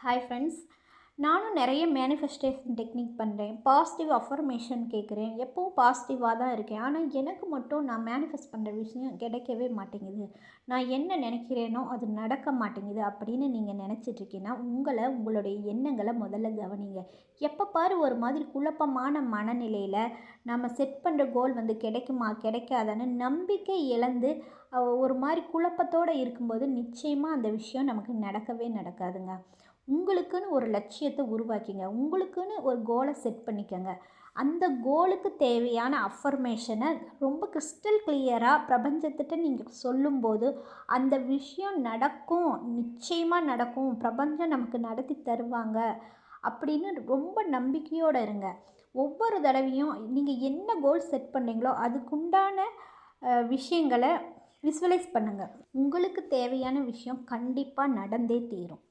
Hi friends. நானும் நிறைய manifestation technique பண்ணுறேன். பாசிட்டிவ் அஃபர்மேஷன் கேட்குறேன். எப்போவும் பாசிட்டிவாக தான் இருக்கேன். ஆனால் எனக்கு மட்டும் நான் மேனிஃபெஸ்ட் பண்ணுற விஷயம் கிடைக்கவே மாட்டேங்குது. நான் என்ன நினைக்கிறேனோ அது நடக்க மாட்டேங்குது அப்படின்னு நீங்கள் நினச்சிட்ருக்கீங்கன்னா உங்களுடைய எண்ணங்களை முதல்ல கவனிங்க. எப்போ பாரு ஒரு மாதிரி குழப்பமான மனநிலையில் நம்ம செட் பண்ணுற கோல் கிடைக்குமா கிடைக்காதான்னு நம்பிக்கை இழந்து ஒரு மாதிரி குழப்பத்தோடு இருக்கும்போது நிச்சயமாக அந்த விஷயம் நமக்கு நடக்கவே நடக்காதுங்க. உங்களுக்குன்னு ஒரு லட்சியத்தை உருவாக்கிங்க. உங்களுக்குன்னு ஒரு கோலை செட் பண்ணிக்கங்க. அந்த கோலுக்கு தேவையான அஃபர்மேஷனை ரொம்ப கிறிஸ்டல் கிளியராக பிரபஞ்சத்திட்ட நீங்கள் சொல்லும்போது அந்த விஷயம் நடக்கும், நிச்சயமாக நடக்கும், பிரபஞ்சம் நமக்கு நடத்தி தருவாங்க அப்படின்னு ரொம்ப நம்பிக்கையோடு இருங்க. ஒவ்வொரு தடவையும் நீங்கள் என்ன கோல் செட் பண்ணுறீங்களோ அதுக்குண்டான விஷயங்களை விசுவலைஸ் பண்ணுங்கள். உங்களுக்கு தேவையான விஷயம் கண்டிப்பாக நடந்தே தீரும்.